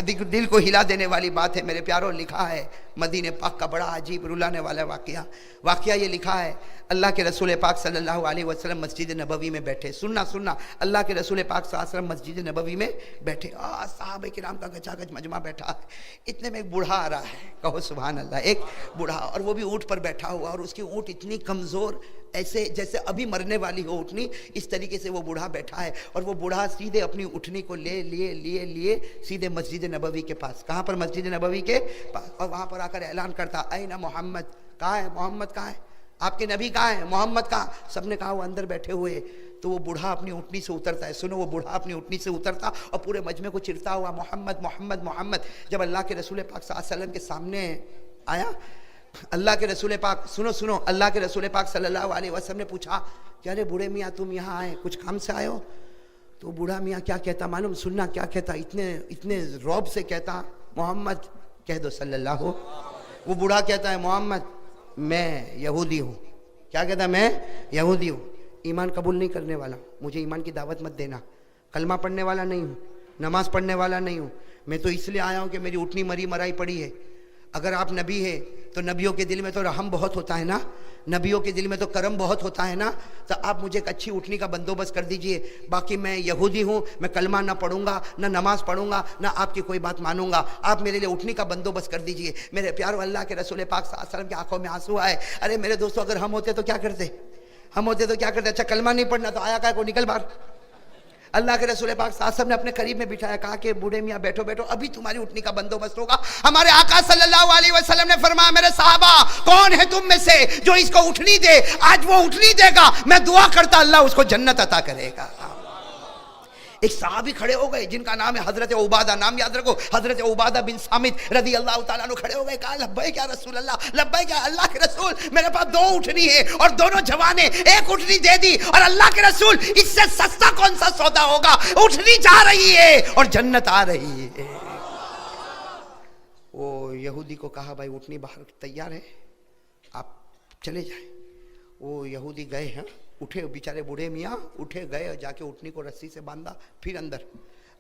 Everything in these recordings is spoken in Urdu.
دل کو ہلا دینے والی بات ہے میرے پیاروں. لکھا ہے مدینہ پاک کا بڑا عجیب رلانے والا واقعہ یہ لکھا ہے. اللہ کے رسول پاک صلی اللہ علیہ وسلم مسجد نبوی میں بیٹھے. سننا اللہ کے رسول پاک صلی اللہ علیہ وسلم مسجد نبوی میں بیٹھے. صحابہ کرام کا گچا گچ مجمع بیٹھا ہے. اتنے میں ایک بوڑھا آ رہا ہے, کہو سبحان اللہ. ایک بوڑھا, اور وہ بھی اونٹ پر بیٹھا ہوا, اور اس کی اونٹ اتنی کمزور, ایسے جیسے ابھی مرنے والی ہو اٹھنی, اس طریقے سے وہ بوڑھا بیٹھا ہے. اور وہ بوڑھا سیدھے اپنی اٹھنی کو لیے سیدھے مسجد نبوی کے پاس. کہاں پر؟ مسجد نبوی کے پاس. اور وہاں پر آ کر اعلان کرتا, اینہ محمد, کہاں ہے محمد, کہاں ہے آپ کے نبی, کہاں ہے محمد, کہاں؟ سب نے کہا وہ اندر بیٹھے ہوئے. تو وہ بوڑھا اپنی اونٹنی سے اترتا ہے. سنو, وہ بوڑھا اپنی اونٹنی سے اترتا اور پورے مجمع کو چرتا ہوا, محمد محمد محمد. جب اللہ کے رسول پاک صلی اللہ علیہ وسلم کے سامنے آیا, اللہ کے رسول پاک, سنو, اللہ کے رسول پاک صلی اللہ علیہ وسلم نے پوچھا کہ ارے بوڑھے میاں تم یہاں آئے, کچھ کام سے آئے ہو؟ تو بوڑھا میاں کیا کہتا معلوم؟ سننا کیا کہتا, اتنے رعب سے کہتا, محمد کہہ دو صلی اللہ. وہ بوڑھا کہتا ہے محمد میں یہودی ہوں. کیا کہتا ہے؟ میں یہودی ہوں, ایمان قبول نہیں کرنے والا, مجھے ایمان کی دعوت مت دینا, کلمہ پڑھنے والا نہیں ہوں, نماز پڑھنے والا نہیں ہوں. میں تو اس لیے آیا ہوں کہ میری اٹھنی مرائی پڑی ہے. اگر آپ نبی ہے تو نبیوں کے دل میں تو رحم بہت ہوتا ہے نا, نبیوں کے دل میں تو کرم بہت ہوتا ہے نا, تو آپ مجھے ایک اچھی اٹھنی کا بندوبست کر دیجئے. باقی میں یہودی ہوں, میں کلمہ نہ پڑھوں گا, نہ نماز پڑھوں گا, نہ آپ کی کوئی بات مانوں گا. آپ میرے لیے اٹھنی کا بندوبست کر دیجئے. میرے پیارو, اللہ کے رسول پاک صلی اللہ علیہ وسلم کی آنکھوں میں آنسو آئے. ارے میرے دوستو, اگر ہم ہوتے تو کیا کرتے؟ اچھا کلمہ نہیں پڑھنا تو آیا کا کو نکل باہر. اللہ کے رسول پاک صلی اللہ علیہ وسلم نے اپنے قریب میں بٹھایا, کہا کہ بوڑھے میاں بیٹھو, ابھی تمہاری اٹھنی کا بندوبست ہوگا. ہمارے آقا صلی اللہ علیہ وسلم نے فرمایا, میرے صحابہ کون ہے تم میں سے جو اس کو اٹھنی دے؟ آج وہ اٹھنی دے گا, میں دعا کرتا اللہ اس کو جنت عطا کرے گا. ایک صحابی کھڑے ہو گئے جن کا نام ہے حضرت عبادہ, نام یاد رکھو, حضرت عبادہ بن صامت رضی اللہ تعالیٰ عنہ کھڑے ہو گئے. کہا لبیک یا رسول اللہ, لبیک یا اللہ کے رسول, میرے پاس 2 اٹھنی ہے اور دونوں جوانے, ایک اٹھنی دے دی. اور اللہ کے رسول, اس سے سستا کون سا سودا ہوگا؟ اٹھنی جا رہی ہے اور جنت آ رہی ہے. وہ یہودی کو کہا بھائی اٹھنی باہر تیار ہے, آپ چلے جائیں. وہ یہودی گئے ہیں, اٹھے, بیچارے بوڑھے میاں اٹھے, گئے اور جا کے اٹھنی کو رسی سے باندھا, پھر اندر.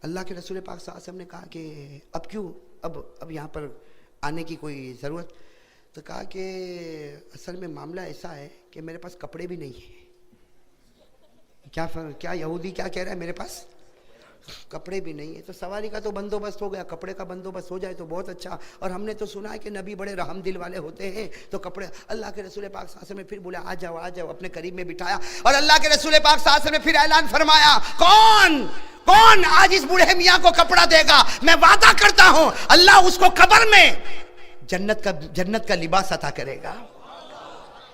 اللہ کے رسول پاک صلی اللہ علیہ وسلم نے کہا کہ اب کیوں, اب یہاں پر آنے کی کوئی ضرورت؟ تو کہا کہ اصل میں معاملہ ایسا ہے کہ میرے پاس کپڑے بھی نہیں ہیں. کیا یہودی کیا کہہ رہا ہے؟ میرے پاس کپڑے بھی نہیں ہے. تو سواری کا تو بندوبست ہو گیا, کپڑے کا بندوبست ہو جائے تو بہت اچھا. اور ہم نے تو سنا ہے کہ نبی بڑے رحم دل والے ہوتے ہیں, تو کپڑے. اللہ کے رسول پاک صلی اللہ علیہ وسلم نے پھر بولا آ جاؤ, اپنے قریب میں بٹھایا. اور اللہ کے رسول پاک صلی اللہ علیہ وسلم نے پھر اعلان فرمایا, کون آج اس بوڑھے میاں کو کپڑا دے گا؟ میں وعدہ کرتا ہوں اللہ اس کو قبر میں جنت کا لباس عطا کرے گا.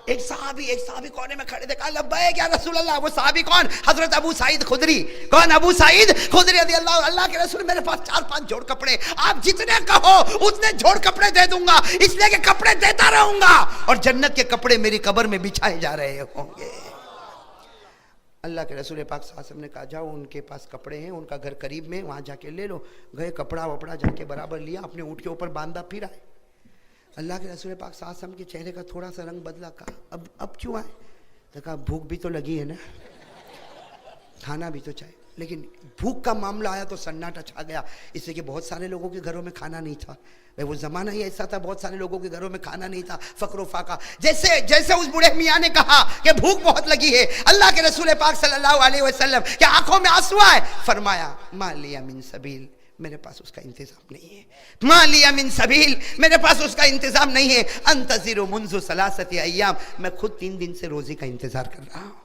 ایک صحابی کونے میں کھڑے تھے, کہا لبیک یا رسول اللہ. وہ صحابی کون؟ حضرت ابو سعید خدری. کون؟ ابو سعید خدری رضی اللہ کے رسول, میرے پاس 4-5 جوڑ کپڑے, آپ جتنے کہو اتنے جوڑ کپڑے دے دوں گا, اس لیے کہ کپڑے دیتا رہوں گا اور جنت کے کپڑے میری قبر میں بچھائے جا رہے ہوں گے. اللہ کے رسول پاک صلی اللہ علیہ وسلم نے کہا جاؤ, ان کے پاس کپڑے ہیں, ان کا گھر قریب میں, وہاں جا کے لے لو. گئے, کپڑا وپڑا جا کے برابر لیا, اپنے اونٹ کے اوپر باندھا, پھر آئے. اللہ کے رسول پاک صلی اللہ علیہ وسلم کے چہرے کا تھوڑا سا رنگ بدلا. کہا اب کیوں آئے؟ تو کہا بھوک بھی تو لگی ہے نا, کھانا بھی تو چاہیے. لیکن بھوک کا معاملہ آیا تو سناٹا چھا گیا, اس لیے کہ بہت سارے لوگوں کے گھروں میں کھانا نہیں تھا. وہ زمانہ ہی ایسا تھا, بہت سارے لوگوں کے گھروں میں کھانا نہیں تھا, فقر و فاقہ. جیسے اس بوڑھے میاں نے کہا کہ بھوک بہت لگی ہے, اللہ کے رسول پاک صلی اللہ علیہ وسلم کے آنکھوں میں آنسو آئے. فرمایا ما لی من سبیل, میرے پاس اس کا انتظام نہیں ہے. ما لی من سبیل, میرے پاس اس کا انتظام نہیں ہے. انتظر منذ 3 ایام, میں خود 3 دن سے روزی کا انتظار کر رہا ہوں,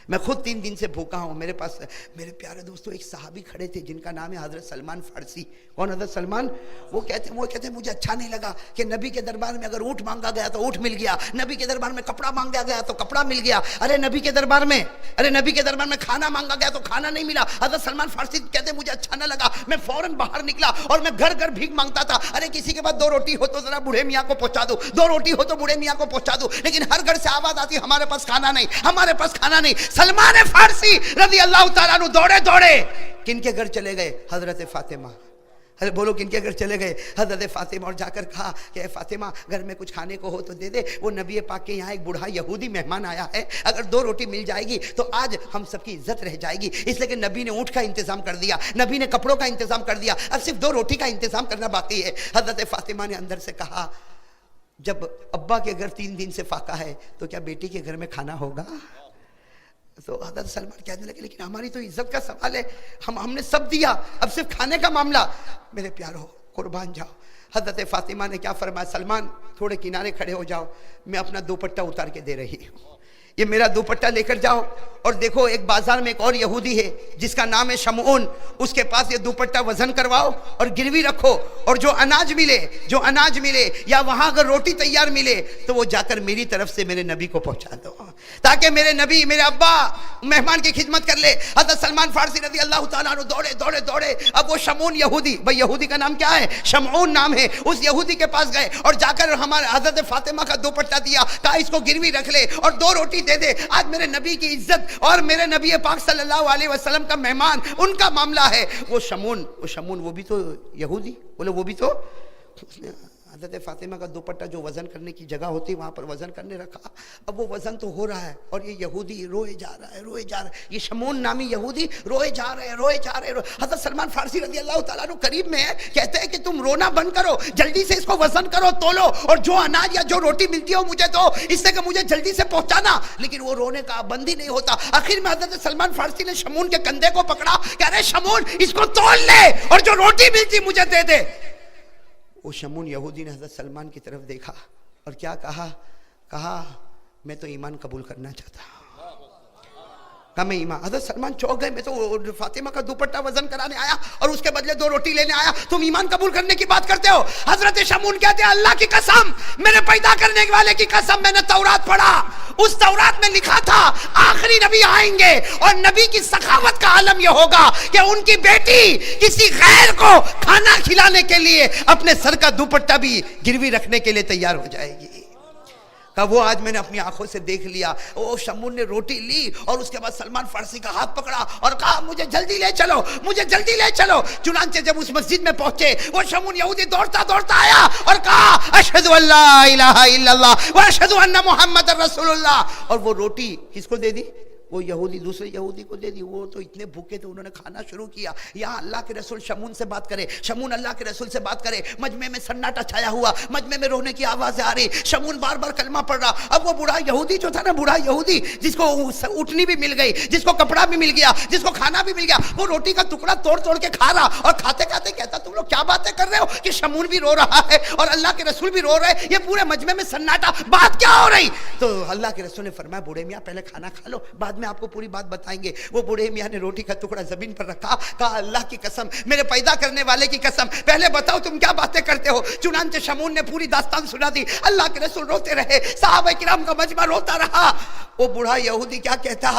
میں خود 3 دن سے بھوکا ہوں. میرے پاس, میرے پیارے دوستو, ایک صحابی کھڑے تھے جن کا نام ہے حضرت سلمان فارسی. کون حضرت سلمان؟ وہ کہتے مجھے اچھا نہیں لگا کہ نبی کے دربار میں اگر اونٹ مانگا گیا تو اونٹ مل گیا, نبی کے دربار میں کپڑا مانگا گیا تو کپڑا مل گیا, نبی کے دربار میں کھانا مانگا گیا تو کھانا نہیں ملا. حضرت سلمان فارسی کہتے مجھے اچھا نہ لگا, میں فوراً باہر نکلا اور میں گھر گھر بھیک مانگتا تھا. کسی کے پاس 2 روٹی ہو تو ذرا بوڑھے میاں کو پہنچا دو, 2 روٹی ہو تو بوڑھے میاں کو پہنچا دو. لیکن ہر گھر سے آواز آتی ہمارے پاس کھانا نہیں, ہمارے پاس کھانا نہیں. سلمان فارسی رضی اللہ تعالیٰ عنہ دوڑے کن کے گھر چلے گئے؟ حضرت فاطمہ. ارے بولو کن کے گھر چلے گئے؟ حضرت فاطمہ، اور جا کر کہا کہ اے فاطمہ گھر میں کچھ کھانے کو ہو تو دے دے، وہ نبی پاک کے یہاں ایک بوڑھا یہودی مہمان آیا ہے، اگر 2 روٹی مل جائے گی تو آج ہم سب کی عزت رہ جائے گی۔ اس لیے کہ نبی نے اونٹ کا انتظام کر دیا، نبی نے کپڑوں کا انتظام کر دیا، اب صرف 2 روٹی کا انتظام کرنا باقی ہے۔ حضرت فاطمہ نے اندر سے کہا جب ابا کے گھر 3 دن سے فاقہ ہے تو کیا بیٹی کے گھر میں کھانا ہوگا؟ تو حضرت سلمان کہنے لگے لیکن ہماری تو عزت کا سوال ہے، ہم نے سب دیا، اب صرف کھانے کا معاملہ۔ میرے پیارو قربان جاؤ، حضرت فاطمہ نے کیا فرمایا؟ سلمان تھوڑے کنارے کھڑے ہو جاؤ، میں اپنا دوپٹہ اتار کے دے رہی ہوں، یہ میرا دوپٹہ لے کر جاؤ اور دیکھو ایک بازار میں ایک اور یہودی ہے جس کا نام ہے شمعون، اس کے پاس یہ دوپٹہ وزن کرواؤ اور گروی رکھو، اور جو اناج ملے یا وہاں اگر روٹی تیار ملے تو وہ جا کر میری طرف سے میرے نبی کو پہنچا دو، تاکہ میرے نبی میرے ابا مہمان کی خدمت کر لے۔ حضرت سلمان فارسی رضی اللہ تعالیٰ عنہ دوڑے، اب وہ شمعون یہودی، بھائی یہودی کا نام کیا ہے؟ شمعون نام ہے، اس یہودی کے پاس گئے اور جا کر ہمارے حضرت فاطمہ کا دوپٹہ دیا، کہا اس کو گروی رکھ لے اور 2 روٹی دے دے، آج میرے نبی کی عزت اور میرے نبی پاک صلی اللہ علیہ وسلم کا مہمان، ان کا معاملہ ہے۔ وہ شمعون وہ بھی تو یہودی، بولے وہ بھی تو، اس نے حضرت فاطمہ کا دوپٹہ جو وزن کرنے کی جگہ ہوتی وہاں پر وزن کرنے رکھا، اب وہ وزن تو ہو رہا ہے اور یہ یہودی روئے جا رہا ہے، یہ شمعون نامی یہودی روئے جا رہے ہیں۔ حضرت سلمان فارسی رضی اللہ تعالیٰ عنہ قریب میں ہے، کہتے ہیں کہ تم رونا بند کرو، جلدی سے اس کو وزن کرو، تولو، اور جو اناج یا جو روٹی ملتی ہو مجھے دو، اس سے کہ مجھے جلدی سے پہنچانا۔ لیکن وہ رونے کا بند ہی نہیں ہوتا۔ آخر میں حضرت سلمان فارسی نے شمعون کے کندھے کو پکڑا، کہہ رہے شمعون اس کو تول لے اور جو روٹی ملتی مجھے دے دے۔ وہ شمعون یہودی نے حضرت سلمان کی طرف دیکھا اور کیا کہا میں تو ایمان قبول کرنا چاہتا ہوں، کہا میں ایمان۔ حضرت سلمان چوک گئے، میں تو فاطمہ کا دوپٹہ وزن کرانے آیا اور اس کے بدلے 2 روٹی لینے آیا، تم ایمان قبول کرنے کی بات کرتے ہو؟ حضرت شمعون کہتے ہیں اللہ کی قسم، میرے پیدا کرنے والے کی قسم، میں نے تورات پڑھا، اس تورات میں لکھا تھا آخری نبی آئیں گے اور نبی کی سخاوت کا عالم یہ ہوگا کہ ان کی بیٹی کسی غیر کو کھانا کھلانے کے لیے اپنے سر کا دوپٹہ بھی گروی رکھنے کے لیے تیار ہو جائے گی۔ کہا وہ آج میں نے اپنی آنکھوں سے دیکھ لیا۔ وہ شمعون نے روٹی لی اور اس کے بعد سلمان فارسی کا ہاتھ پکڑا اور کہا مجھے جلدی لے چلو۔ چنانچہ جب اس مسجد میں پہنچے وہ شمعون یہودی دوڑتا آیا اور کہا اشہدو ان لا الہ الا اللہ واشہدو ان محمد رسول اللہ، اور وہ روٹی کس کو دے دی؟ وہ یہودی دوسرے یہودی کو دے دی۔ وہ تو اتنے بھوکے تھے، انہوں نے کھانا شروع کیا۔ یہاں اللہ کے رسول شمعون سے بات کرے، شمعون اللہ کے رسول سے بات کرے، مجمع میں سناٹا چھایا ہوا، مجمع میں رونے کی آوازیں آ رہی، شمعون بار بار کلمہ پڑھ رہا۔ اب وہ بوڑھا یہودی جو تھا نا، بوڑھا یہودی جس کو اٹھنی بھی مل گئی، جس کو کپڑا بھی مل گیا، جس کو کھانا بھی مل گیا، وہ روٹی کا ٹکڑا توڑ کے کھا رہا اور کھاتے کہتا تم لوگ کیا باتیں کر رہے ہو کہ شمعون بھی رو رہا ہے اور اللہ کے رسول بھی رو رہے، یہ پورے مجمع میں سناٹا، بات کیا ہو رہی؟ تو اللہ کے رسول نے فرمایا بوڑھے میاں پہلے کھانا کھا لو، بعد میں آپ کو پوری بات بتائیں گے۔ وہ بوڑھے میاں نے روٹی کا ٹکڑا زمین پر رکھا، کہا اللہ کی قسم، میرے پیدا کرنے والے کی قسم، پہلے بتاؤ تم کیا باتیں کرتے ہو؟ چنانچہ شمعون نے پوری داستان سنا دی۔ اللہ کے رسول روتے رہے، صحابہ کرام کا مجمع روتا رہا۔ وہ بوڑھا یہودی کیا کہتا،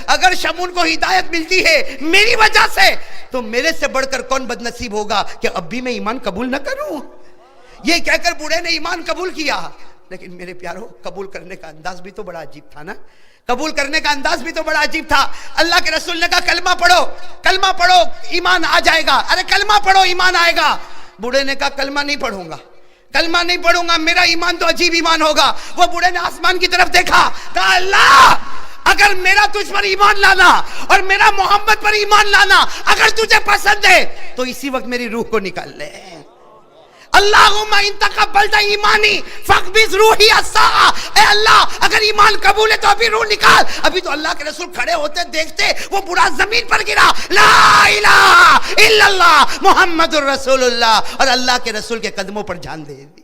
اگر شمعون کو ہدایت ملتی ہے میری وجہ سے تو میرے سے بڑھ کر کون بد نصیب ہوگا کہ اب بھی میں ایمان قبول نہ کروں؟ یہ کہہ کر بوڑھے نے ایمان قبول کیا۔ لیکن میرے پیارو قبول کرنے کا انداز بھی تو بڑا عجیب تھا نا، قبول کرنے کا انداز بھی تو بڑا عجیب تھا۔ اللہ کے رسول نے کہا کلمہ پڑھو ایمان آ جائے گا۔ ارے کلمہ پڑھو ایمان آئے گا۔ بوڑھے نے کہا کلمہ نہیں پڑھوں گا، میرا ایمان تو عجیب ایمان ہوگا۔ وہ بوڑھے نے آسمان کی طرف دیکھا، کہا اللہ اگر میرا تجھ پر ایمان لانا اور میرا محمد پر ایمان لانا اگر تجھے پسند ہے تو اسی وقت میری روح کو نکال لے۔ اللہم ان تقبلت ایمانی فاقبض روحی الساعہ، اے اللہ اگر ایمان قبول ہے تو ابھی روح نکال۔ ابھی تو اللہ کے رسول کھڑے ہوتے دیکھتے وہ بوڑھا زمین پر گرا، لا الہ الا اللہ محمد الرسول اللہ، اور اللہ کے رسول کے قدموں پر جان دے دی۔